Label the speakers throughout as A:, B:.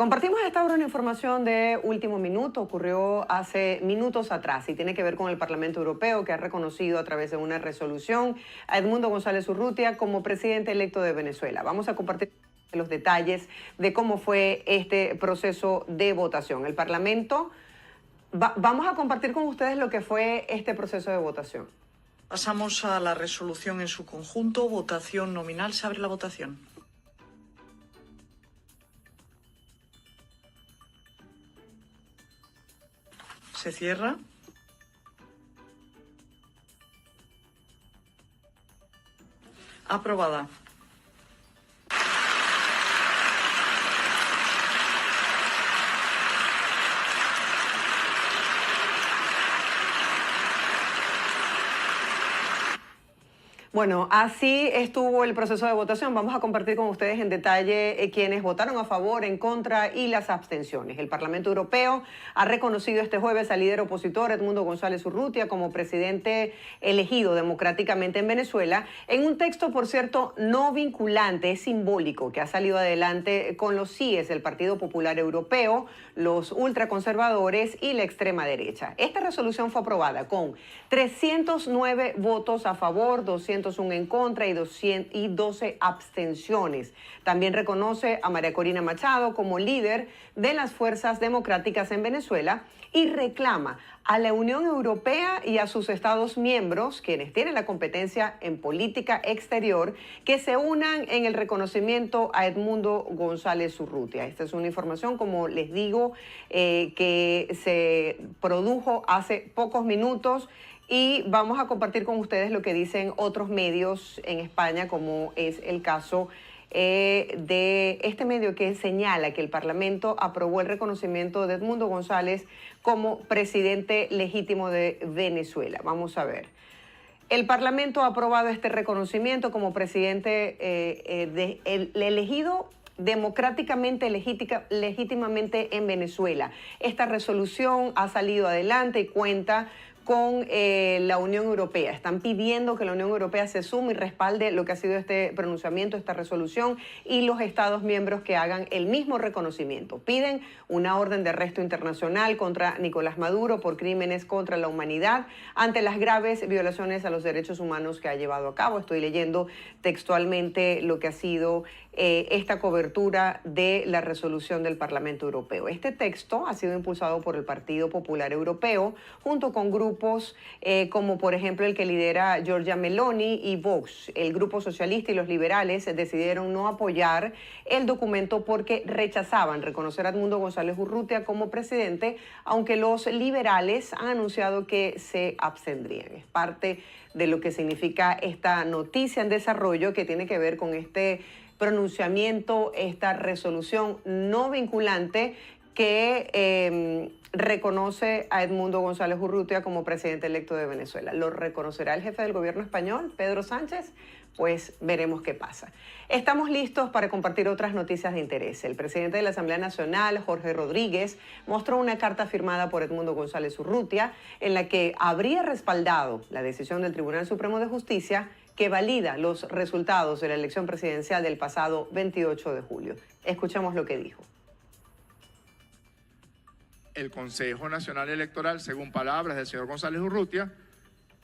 A: Compartimos a esta hora una información de último minuto, ocurrió hace minutos atrás y tiene que ver con el Parlamento Europeo, que ha reconocido a través de una resolución a Edmundo González Urrutia como presidente electo de Venezuela. Vamos a compartir los detalles de cómo fue este proceso de votación. El Parlamento, vamos a compartir con ustedes lo que fue este proceso de votación.
B: Pasamos a la resolución en su conjunto, votación nominal, se abre la votación. Se cierra. Aprobada.
A: Bueno, así estuvo el proceso de votación. Vamos a compartir con ustedes en detalle quienes votaron a favor, en contra y las abstenciones. El Parlamento Europeo ha reconocido este jueves al líder opositor Edmundo González Urrutia como presidente elegido democráticamente en Venezuela, en un texto, por cierto, no vinculante, es simbólico, que ha salido adelante con los síes del Partido Popular Europeo, los ultraconservadores y la extrema derecha. Esta resolución fue aprobada con 309 votos a favor, 201 en contra y 12 abstenciones. También reconoce a María Corina Machado como líder de las fuerzas democráticas en Venezuela y reclama a la Unión Europea y a sus Estados miembros, quienes tienen la competencia en política exterior, que se unan en el reconocimiento a Edmundo González Urrutia. Esta es una información, como les digo, que se produjo hace pocos minutos. Y vamos a compartir con ustedes lo que dicen otros medios en España, como es el caso de este medio que señala que el Parlamento aprobó el reconocimiento de Edmundo González como presidente legítimo de Venezuela. Vamos a ver. El Parlamento ha aprobado este reconocimiento como presidente elegido democráticamente, legítimamente en Venezuela. Esta resolución ha salido adelante y cuenta con la Unión Europea. Están pidiendo que la Unión Europea se sume y respalde lo que ha sido este pronunciamiento, esta resolución, y los Estados miembros que hagan el mismo reconocimiento. Piden una orden de arresto internacional contra Nicolás Maduro por crímenes contra la humanidad ante las graves violaciones a los derechos humanos que ha llevado a cabo. Estoy leyendo textualmente lo que ha sido esta cobertura de la resolución del Parlamento Europeo. Este texto ha sido impulsado por el Partido Popular Europeo junto con grupos como por ejemplo el que lidera Giorgia Meloni y Vox. El Grupo Socialista y los liberales decidieron no apoyar el documento porque rechazaban reconocer a Edmundo González Urrutia como presidente, aunque los liberales han anunciado que se abstendrían. Es parte de lo que significa esta noticia en desarrollo que tiene que ver con este pronunciamiento, esta resolución no vinculante que reconoce a Edmundo González Urrutia como presidente electo de Venezuela. ¿Lo reconocerá el jefe del gobierno español, Pedro Sánchez? Pues veremos qué pasa. Estamos listos para compartir otras noticias de interés. El presidente de la Asamblea Nacional, Jorge Rodríguez, mostró una carta firmada por Edmundo González Urrutia en la que habría respaldado la decisión del Tribunal Supremo de Justicia que valida los resultados de la elección presidencial del pasado 28 de julio. Escuchamos lo que dijo.
C: El Consejo Nacional Electoral, según palabras del señor González Urrutia,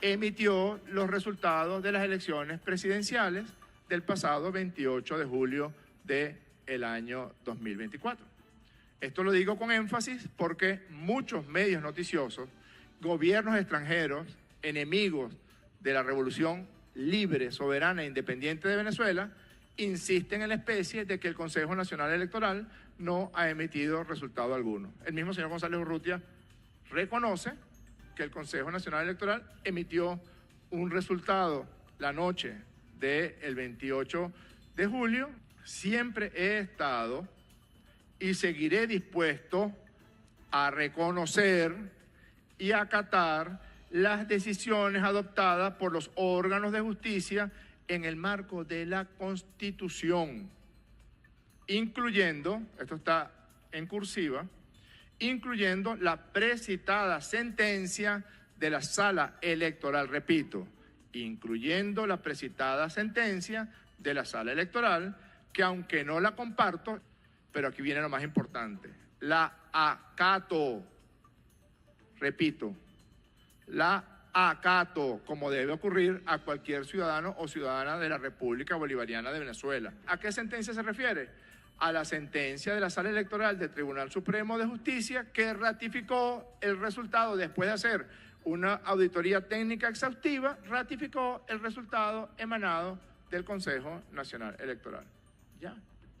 C: emitió los resultados de las elecciones presidenciales del pasado 28 de julio del año 2024. Esto lo digo con énfasis porque muchos medios noticiosos, gobiernos extranjeros, enemigos de la revolución libre, soberana e independiente de Venezuela, insisten en la especie de que el Consejo Nacional Electoral no ha emitido resultado alguno. El mismo señor González Urrutia reconoce que el Consejo Nacional Electoral emitió un resultado la noche del 28 de julio. Siempre he estado y seguiré dispuesto a reconocer y acatar las decisiones adoptadas por los órganos de justicia en el marco de la Constitución, incluyendo, esto está en cursiva, incluyendo la precitada sentencia de la Sala Electoral, repito, incluyendo la precitada sentencia de la Sala Electoral, que aunque no la comparto, pero aquí viene lo más importante. La acato, repito, la acato, como debe ocurrir a cualquier ciudadano o ciudadana de la República Bolivariana de Venezuela. ¿A qué sentencia se refiere? A la sentencia de la Sala Electoral del Tribunal Supremo de Justicia que ratificó el resultado después de hacer una auditoría técnica exhaustiva, ratificó el resultado emanado del Consejo Nacional Electoral. Ya.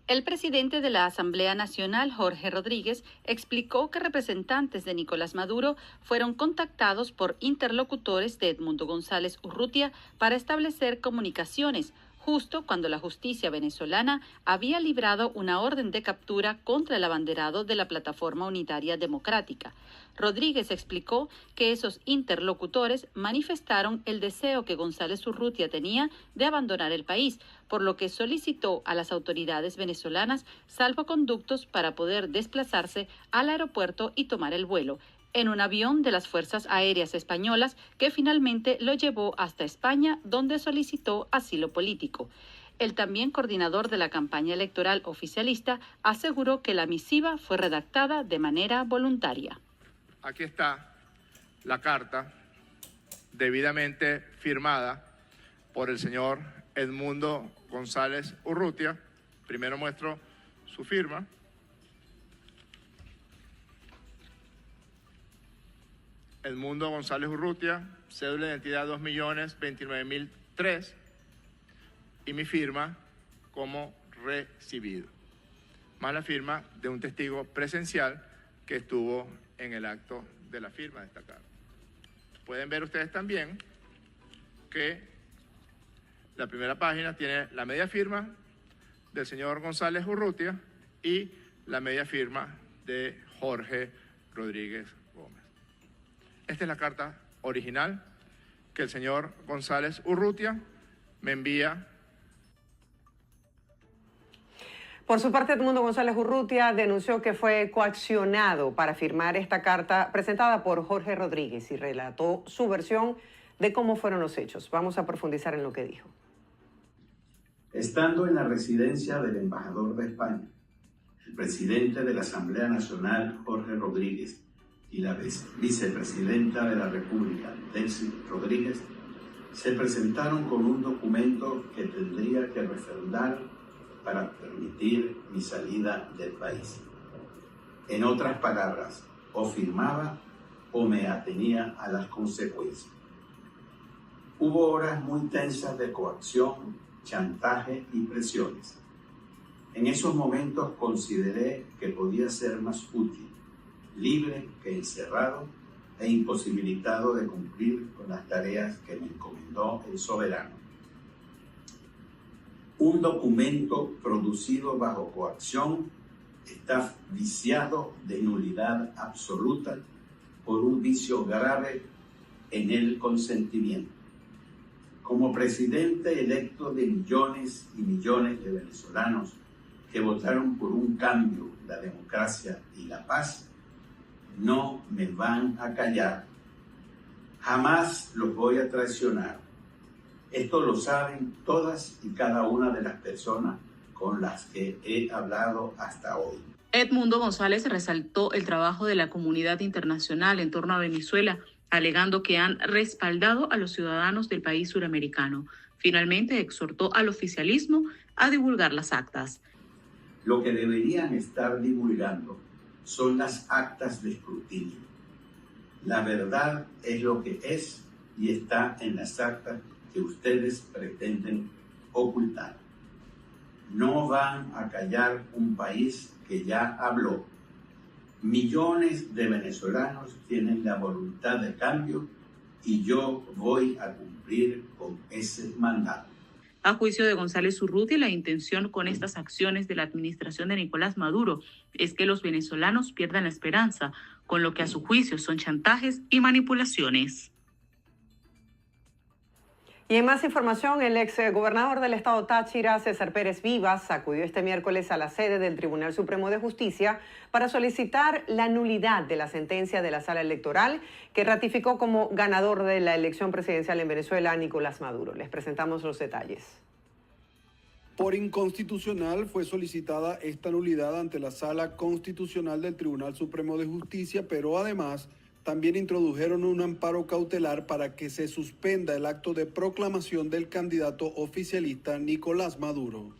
D: El presidente de la Asamblea Nacional, Jorge Rodríguez, explicó que representantes de Nicolás Maduro fueron contactados por interlocutores de Edmundo González Urrutia para establecer comunicaciones, justo cuando la justicia venezolana había librado una orden de captura contra el abanderado de la Plataforma Unitaria Democrática. Rodríguez explicó que esos interlocutores manifestaron el deseo que González Urrutia tenía de abandonar el país, por lo que solicitó a las autoridades venezolanas salvoconductos para poder desplazarse al aeropuerto y tomar el vuelo en un avión de las Fuerzas Aéreas Españolas que finalmente lo llevó hasta España, donde solicitó asilo político. El también coordinador de la campaña electoral oficialista aseguró que la misiva fue redactada de manera voluntaria.
C: Aquí está la carta debidamente firmada por el señor Edmundo González Urrutia. Primero muestro su firma. Edmundo González Urrutia, cédula de identidad 2.029.003 y mi firma como recibido, más la firma de un testigo presencial que estuvo en el acto de la firma de esta carta. Pueden ver ustedes también que la primera página tiene la media firma del señor González Urrutia y la media firma de Jorge Rodríguez Gómez. Esta es la carta original que el señor González Urrutia me envía.
A: Por su parte, Edmundo González Urrutia denunció que fue coaccionado para firmar esta carta presentada por Jorge Rodríguez y relató su versión de cómo fueron los hechos. Vamos a profundizar en lo que dijo.
E: Estando en la residencia del embajador de España, el presidente de la Asamblea Nacional, Jorge Rodríguez, y la vicepresidenta de la República, Delcy Rodríguez, se presentaron con un documento que tendría que refrendar para permitir mi salida del país. En otras palabras, o firmaba o me atenía a las consecuencias. Hubo horas muy tensas de coacción, chantaje y presiones. En esos momentos consideré que podía ser más útil, libre que encerrado e imposibilitado de cumplir con las tareas que me encomendó el soberano. Un documento producido bajo coacción está viciado de nulidad absoluta por un vicio grave en el consentimiento. Como presidente electo de millones y millones de venezolanos que votaron por un cambio, la democracia y la paz, no me van a callar. Jamás los voy a traicionar. Esto lo saben todas y cada una de las personas con las que he hablado hasta hoy.
F: Edmundo González resaltó el trabajo de la comunidad internacional en torno a Venezuela, alegando que han respaldado a los ciudadanos del país suramericano. Finalmente exhortó al oficialismo a divulgar las actas.
E: Lo que deberían estar divulgando son las actas de escrutinio. La verdad es lo que es y está en las actas que ustedes pretenden ocultar. No van a callar un país que ya habló. Millones de venezolanos tienen la voluntad de cambio y yo voy a cumplir con ese mandato.
F: A juicio de González Urrutia, la intención con estas acciones de la administración de Nicolás Maduro es que los venezolanos pierdan la esperanza, con lo que a su juicio son chantajes y manipulaciones.
A: Y en más información, el exgobernador del estado Táchira, César Pérez Vivas, acudió este miércoles a la sede del Tribunal Supremo de Justicia para solicitar la nulidad de la sentencia de la Sala Electoral que ratificó como ganador de la elección presidencial en Venezuela a Nicolás Maduro. Les presentamos los detalles.
G: Por inconstitucional fue solicitada esta nulidad ante la Sala Constitucional del Tribunal Supremo de Justicia, pero además también introdujeron un amparo cautelar para que se suspenda el acto de proclamación del candidato oficialista Nicolás Maduro.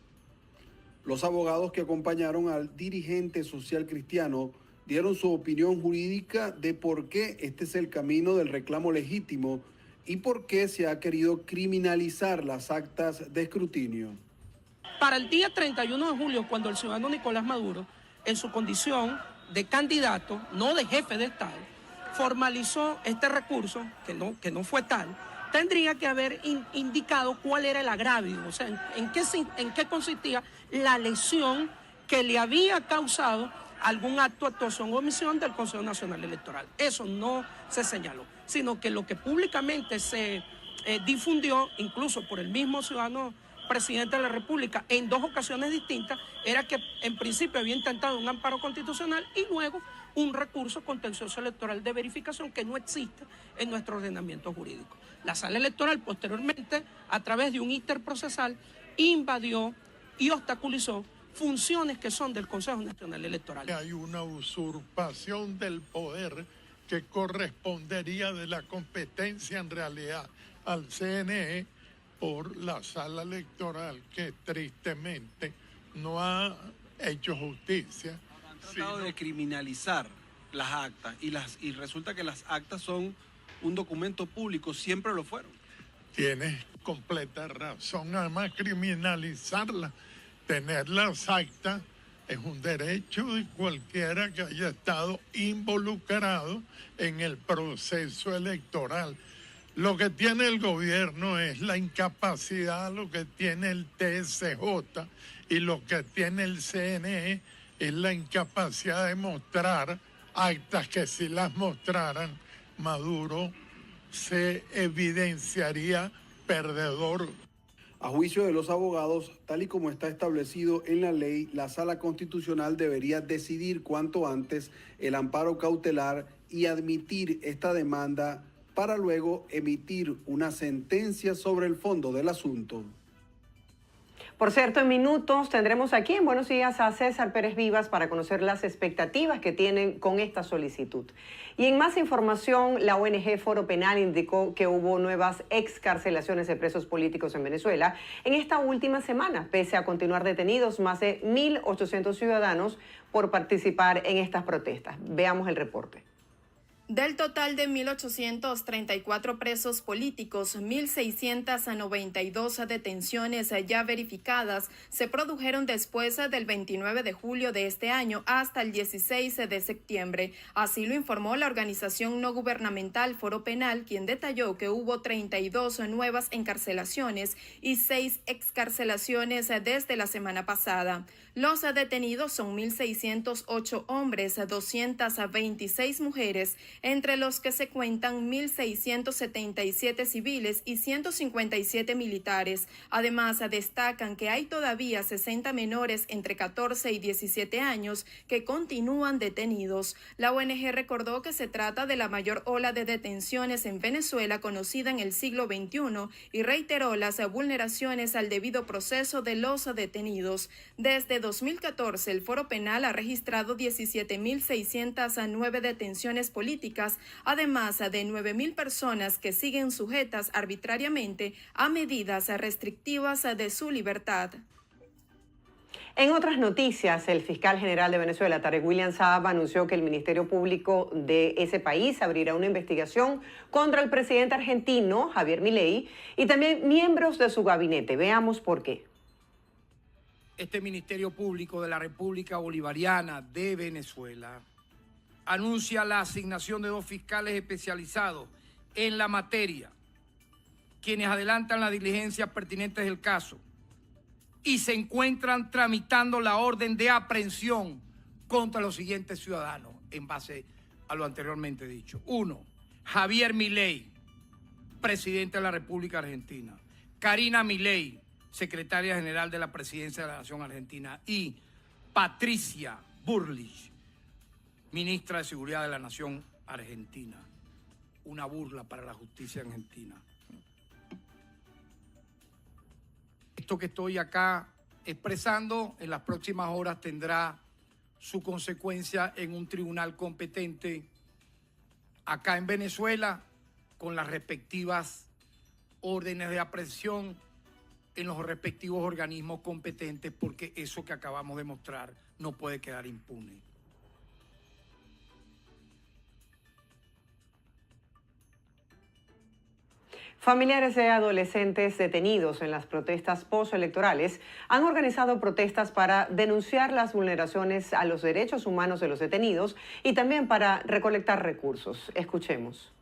G: Los abogados que acompañaron al dirigente social cristiano dieron su opinión jurídica de por qué este es el camino del reclamo legítimo y por qué se ha querido criminalizar las actas de escrutinio.
H: Para el día 31 de julio, cuando el ciudadano Nicolás Maduro, en su condición de candidato, no de jefe de Estado, formalizó este recurso, que no fue tal, tendría que haber indicado cuál era el agravio, o sea, en qué consistía la lesión que le había causado algún acto, actuación o omisión del Consejo Nacional Electoral. Eso no se señaló, sino que lo que públicamente se difundió, incluso por el mismo ciudadano presidente de la República en 2 ocasiones distintas, era que en principio había intentado un amparo constitucional y luego un recurso contencioso electoral de verificación que no existe en nuestro ordenamiento jurídico. La Sala Electoral posteriormente, a través de un interprocesal, invadió y obstaculizó funciones que son del Consejo Nacional Electoral.
I: Hay una usurpación del poder que correspondería de la competencia en realidad al CNE por la Sala Electoral, que tristemente no ha hecho justicia.
J: Han tratado de criminalizar las actas y resulta que las actas son un documento público, siempre lo fueron.
I: Tienes completa razón, además criminalizarla, tener las actas es un derecho de cualquiera que haya estado involucrado en el proceso electoral. Lo que tiene el gobierno es la incapacidad, lo que tiene el TSJ y lo que tiene el CNE es la incapacidad de mostrar actas que si las mostraran, Maduro se evidenciaría perdedor.
G: A juicio de los abogados, tal y como está establecido en la ley, la Sala Constitucional debería decidir cuanto antes el amparo cautelar y admitir esta demanda para luego emitir una sentencia sobre el fondo del asunto.
A: Por cierto, en minutos tendremos aquí en Buenos Días a César Pérez Vivas para conocer las expectativas que tienen con esta solicitud. Y en más información, la ONG Foro Penal indicó que hubo nuevas excarcelaciones de presos políticos en Venezuela en esta última semana, pese a continuar detenidos más de 1.800 ciudadanos por participar en estas protestas. Veamos el reporte.
K: Del total de 1.834 presos políticos, 1.692 detenciones ya verificadas se produjeron después del 29 de julio de este año hasta el 16 de septiembre. Así lo informó la organización no gubernamental Foro Penal, quien detalló que hubo 32 nuevas encarcelaciones y 6 excarcelaciones desde la semana pasada. Los detenidos son 1.608 hombres, 226 mujeres, entre los que se cuentan 1.677 civiles y 157 militares. Además, destacan que hay todavía 60 menores entre 14 y 17 años que continúan detenidos. La ONG recordó que se trata de la mayor ola de detenciones en Venezuela conocida en el siglo XXI y reiteró las vulneraciones al debido proceso de los detenidos. Desde 2014, el Foro Penal ha registrado 17.609 detenciones políticas, además de 9.000 personas que siguen sujetas arbitrariamente a medidas restrictivas de su libertad.
A: En otras noticias, el fiscal general de Venezuela, Tarek William Saab, anunció que el Ministerio Público de ese país abrirá una investigación contra el presidente argentino, Javier Milei, y también miembros de su gabinete. Veamos por qué.
L: Este Ministerio Público de la República Bolivariana de Venezuela anuncia la asignación de 2 fiscales especializados en la materia, quienes adelantan las diligencias pertinentes del caso y se encuentran tramitando la orden de aprehensión contra los siguientes ciudadanos en base a lo anteriormente dicho. 1. Javier Milei, presidente de la República Argentina. Karina Milei, secretaria general de la Presidencia de la Nación Argentina. Y Patricia Bullrich, ministra de Seguridad de la Nación Argentina. Una burla para la justicia argentina. Esto que estoy acá expresando, en las próximas horas tendrá su consecuencia en un tribunal competente acá en Venezuela, con las respectivas órdenes de aprehensión en los respectivos organismos competentes, porque eso que acabamos de mostrar no puede quedar impune.
A: Familiares de adolescentes detenidos en las protestas postelectorales han organizado protestas para denunciar las vulneraciones a los derechos humanos de los detenidos y también para recolectar recursos. Escuchemos.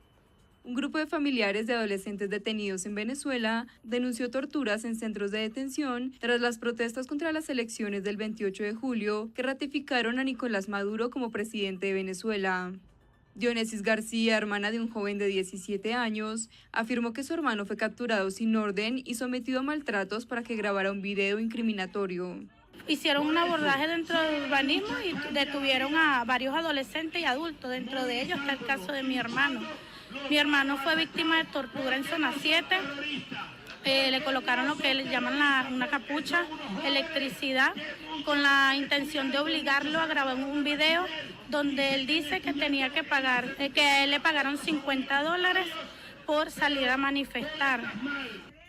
M: Un grupo de familiares de adolescentes detenidos en Venezuela denunció torturas en centros de detención tras las protestas contra las elecciones del 28 de julio que ratificaron a Nicolás Maduro como presidente de Venezuela. Dionesis García, hermana de un joven de 17 años, afirmó que su hermano fue capturado sin orden y sometido a maltratos para que grabara un video incriminatorio.
N: Hicieron un abordaje dentro del urbanismo y detuvieron a varios adolescentes y adultos. Dentro de ellos está el caso de mi hermano. Mi hermano fue víctima de tortura en zona 7. Le colocaron lo que le llaman una capucha, electricidad, con la intención de obligarlo a grabar un video donde él dice que tenía que pagar, que le pagaron $50 por salir a manifestar.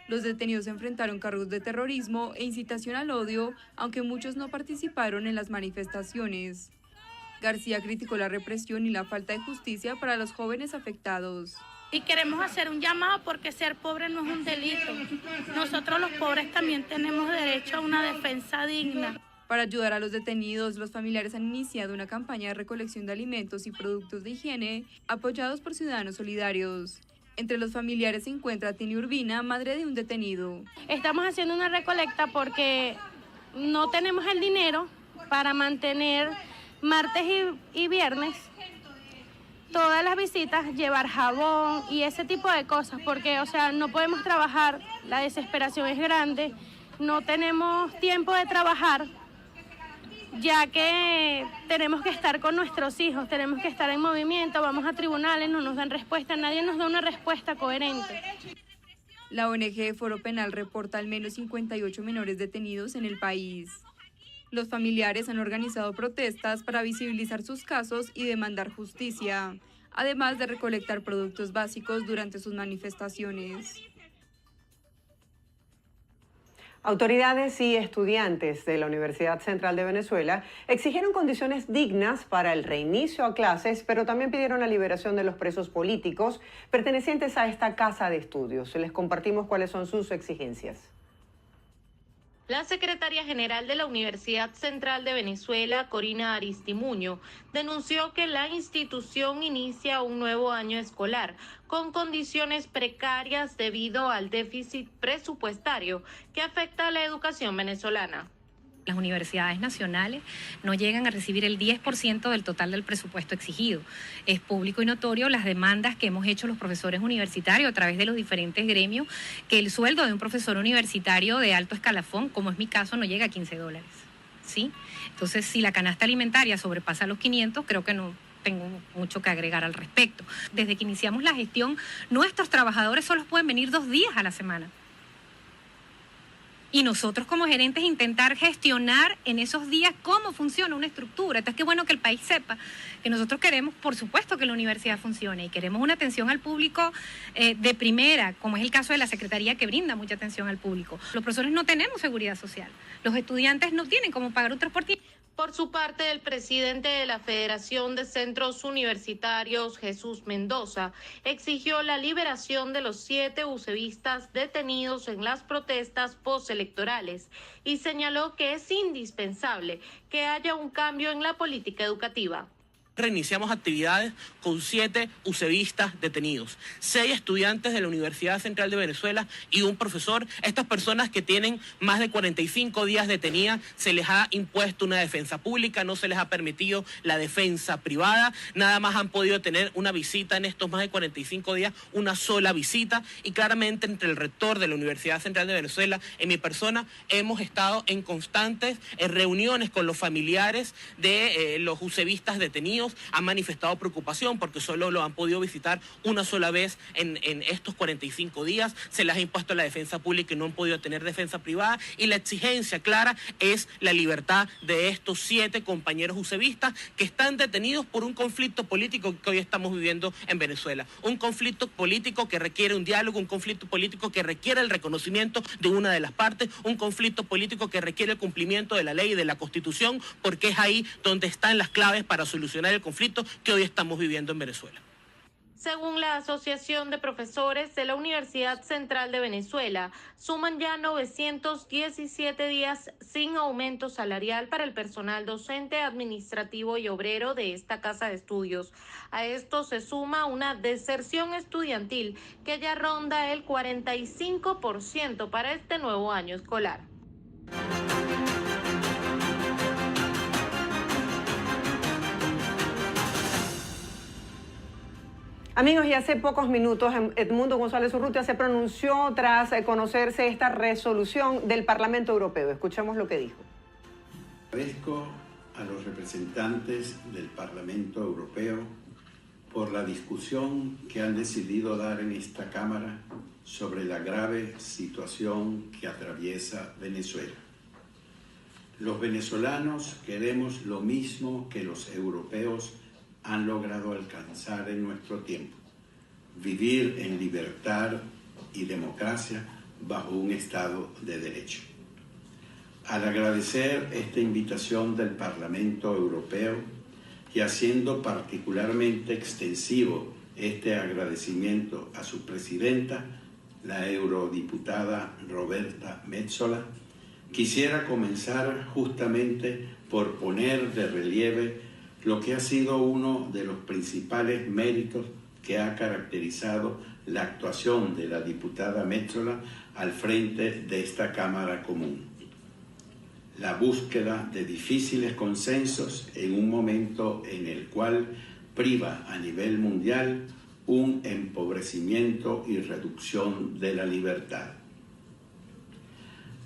M: Los detenidos enfrentaron cargos de terrorismo e incitación al odio, aunque muchos no participaron en las manifestaciones. García criticó la represión y la falta de justicia para los jóvenes afectados.
N: Y queremos hacer un llamado porque ser pobre no es un delito. Nosotros los pobres también tenemos derecho a una defensa digna.
M: Para ayudar a los detenidos, los familiares han iniciado una campaña de recolección de alimentos y productos de higiene apoyados por ciudadanos solidarios. Entre los familiares se encuentra Tini Urbina, madre de un detenido.
N: Estamos haciendo una recolecta porque no tenemos el dinero para mantener martes y viernes todas las visitas, llevar jabón y ese tipo de cosas, porque, no podemos trabajar, la desesperación es grande, no tenemos tiempo de trabajar, ya que tenemos que estar con nuestros hijos, tenemos que estar en movimiento, vamos a tribunales, no nos dan respuesta, nadie nos da una respuesta coherente.
M: La ONG Foro Penal reporta al menos 58 menores detenidos en el país. Los familiares han organizado protestas para visibilizar sus casos y demandar justicia, además de recolectar productos básicos durante sus manifestaciones.
A: Autoridades y estudiantes de la Universidad Central de Venezuela exigieron condiciones dignas para el reinicio a clases, pero también pidieron la liberación de los presos políticos pertenecientes a esta casa de estudios. Les compartimos cuáles son sus exigencias.
O: La secretaria general de la Universidad Central de Venezuela, Corina Aristimuño, denunció que la institución inicia un nuevo año escolar con condiciones precarias debido al déficit presupuestario que afecta a la educación venezolana.
P: Las universidades nacionales no llegan a recibir el 10% del total del presupuesto exigido. Es público y notorio las demandas que hemos hecho los profesores universitarios a través de los diferentes gremios, que el sueldo de un profesor universitario de alto escalafón, como es mi caso, no llega a $15. ¿Sí? Entonces, si la canasta alimentaria sobrepasa los 500, creo que no tengo mucho que agregar al respecto. Desde que iniciamos la gestión, nuestros trabajadores solo pueden venir 2 días a la semana. Y nosotros como gerentes intentar gestionar en esos días cómo funciona una estructura. Entonces, qué bueno que el país sepa que nosotros queremos, por supuesto, que la universidad funcione y queremos una atención al público de primera, como es el caso de la Secretaría, que brinda mucha atención al público. Los profesores no tenemos seguridad social, los estudiantes no tienen cómo pagar un transporte.
O: Por su parte, el presidente de la Federación de Centros Universitarios, Jesús Mendoza, exigió la liberación de los 7 ucevistas detenidos en las protestas postelectorales y señaló que es indispensable que haya un cambio en la política educativa.
Q: Reiniciamos actividades con 7 ucevistas detenidos, 6 estudiantes de la Universidad Central de Venezuela y un profesor. Estas personas que tienen más de 45 días detenidas, se les ha impuesto una defensa pública, no se les ha permitido la defensa privada, nada más han podido tener una visita en estos más de 45 días, una sola visita, y claramente entre el rector de la Universidad Central de Venezuela y mi persona hemos estado en constantes reuniones con los familiares de los ucevistas detenidos. europeos han manifestado preocupación porque solo lo han podido visitar una sola vez en estos 45 días. Se les ha impuesto la defensa pública y no han podido tener defensa privada, y la exigencia clara es la libertad de estos 7 compañeros usevistas que están detenidos por un conflicto político que hoy estamos viviendo en Venezuela. Un conflicto político que requiere un diálogo, un conflicto político que requiere el reconocimiento de una de las partes, un conflicto político que requiere el cumplimiento de la ley y de la Constitución, porque es ahí donde están las claves para solucionar el conflicto que hoy estamos viviendo en Venezuela.
O: Según la Asociación de Profesores de la Universidad Central de Venezuela, suman ya 917 días sin aumento salarial para el personal docente, administrativo y obrero de esta casa de estudios. A esto se suma una deserción estudiantil que ya ronda el 45% para este nuevo año escolar.
A: Amigos, y hace pocos minutos Edmundo González Urrutia se pronunció tras conocerse esta resolución del Parlamento Europeo. Escuchemos lo que dijo.
E: Agradezco a los representantes del Parlamento Europeo por la discusión que han decidido dar en esta Cámara sobre la grave situación que atraviesa Venezuela. Los venezolanos queremos lo mismo que los europeos han logrado alcanzar en nuestro tiempo: vivir en libertad y democracia bajo un Estado de Derecho. Al agradecer esta invitación del Parlamento Europeo y haciendo particularmente extensivo este agradecimiento a su presidenta, la eurodiputada Roberta Metsola, quisiera comenzar justamente por poner de relieve lo que ha sido uno de los principales méritos que ha caracterizado la actuación de la diputada Metsola al frente de esta Cámara Común: la búsqueda de difíciles consensos en un momento en el cual priva a nivel mundial un empobrecimiento y reducción de la libertad.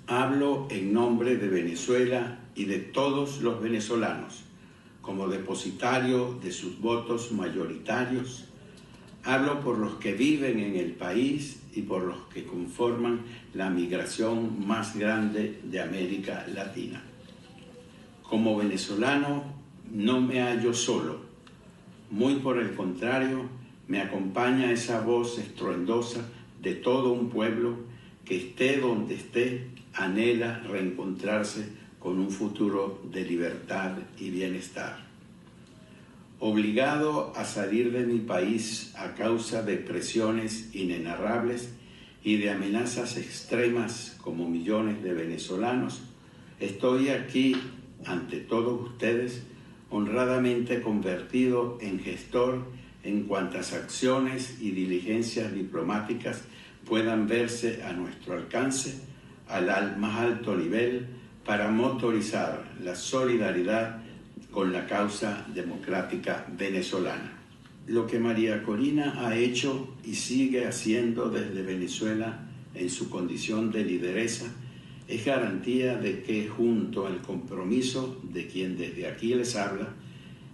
E: Hablo en nombre de Venezuela y de todos los venezolanos, como depositario de sus votos mayoritarios. Hablo por los que viven en el país y por los que conforman la migración más grande de América Latina. Como venezolano no me hallo solo, muy por el contrario, me acompaña esa voz estruendosa de todo un pueblo que, esté donde esté, anhela reencontrarse con un futuro de libertad y bienestar. Obligado a salir de mi país a causa de presiones inenarrables y de amenazas extremas como millones de venezolanos, estoy aquí ante todos ustedes, honradamente convertido en gestor en cuantas acciones y diligencias diplomáticas puedan verse a nuestro alcance al más alto nivel, para motorizar la solidaridad con la causa democrática venezolana. Lo que María Corina ha hecho y sigue haciendo desde Venezuela en su condición de lideresa es garantía de que, junto al compromiso de quien desde aquí les habla,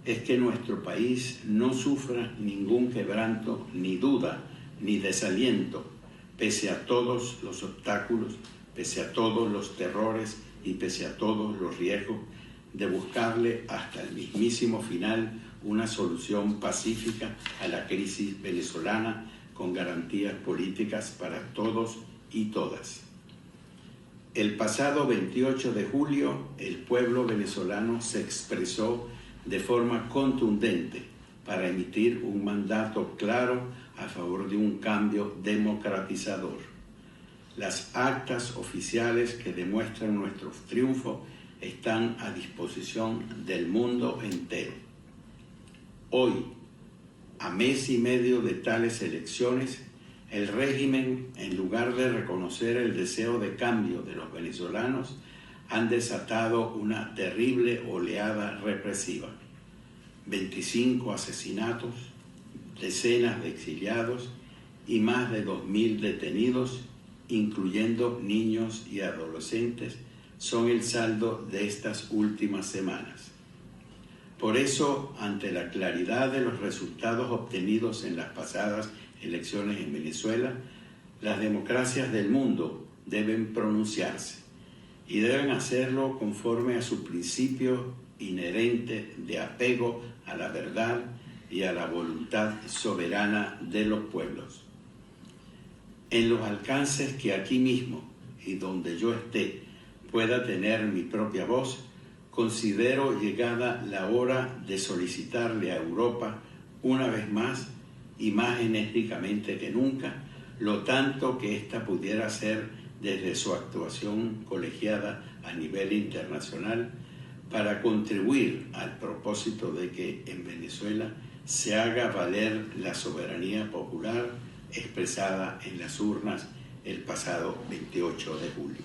E: es que nuestro país no sufra ningún quebranto, ni duda, ni desaliento, pese a todos los obstáculos, pese a todos los terrores y pese a todos los riesgos, de buscarle hasta el mismísimo final una solución pacífica a la crisis venezolana con garantías políticas para todos y todas. El pasado 28 de julio, el pueblo venezolano se expresó de forma contundente para emitir un mandato claro a favor de un cambio democratizador. Las actas oficiales que demuestran nuestro triunfo están a disposición del mundo entero. Hoy, a mes y medio de tales elecciones, el régimen, en lugar de reconocer el deseo de cambio de los venezolanos, han desatado una terrible oleada represiva. 25 asesinatos, decenas de exiliados y más de 2.000 detenidos, incluyendo niños y adolescentes, son el saldo de estas últimas semanas. Por eso, ante la claridad de los resultados obtenidos en las pasadas elecciones en Venezuela, las democracias del mundo deben pronunciarse y deben hacerlo conforme a su principio inherente de apego a la verdad y a la voluntad soberana de los pueblos. En los alcances que aquí mismo y donde yo esté pueda tener mi propia voz, considero llegada la hora de solicitarle a Europa una vez más y más enérgicamente que nunca lo tanto que ésta pudiera hacer desde su actuación colegiada a nivel internacional para contribuir al propósito de que en Venezuela se haga valer la soberanía popular expresada en las urnas el pasado 28 de julio.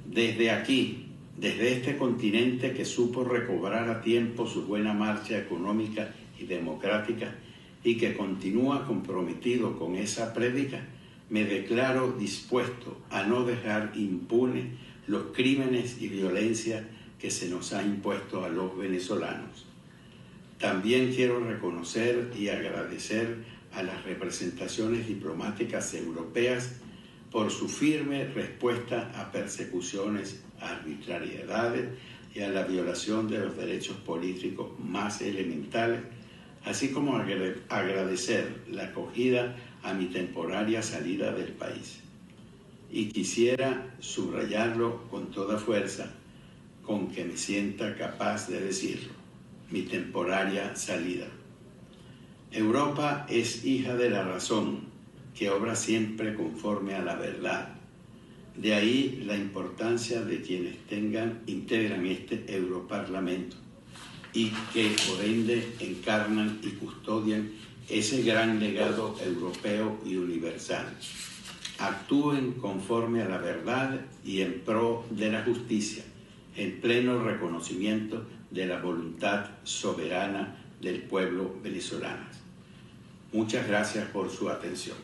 E: Desde aquí, desde este continente que supo recobrar a tiempo su buena marcha económica y democrática y que continúa comprometido con esa prédica, me declaro dispuesto a no dejar impunes los crímenes y violencia que se nos ha impuesto a los venezolanos. También quiero reconocer y agradecer a las representaciones diplomáticas europeas por su firme respuesta a persecuciones, arbitrariedades y a la violación de los derechos políticos más elementales, así como agradecer la acogida a mi temporaria salida del país. Y quisiera subrayarlo con toda fuerza, con que me sienta capaz de decirlo, mi temporaria salida. Europa es hija de la razón, que obra siempre conforme a la verdad. De ahí la importancia de quienes integran este Europarlamento y que por ende encarnan y custodian ese gran legado europeo y universal. Actúen conforme a la verdad y en pro de la justicia, en pleno reconocimiento de la voluntad soberana del pueblo venezolano. Muchas gracias por su atención.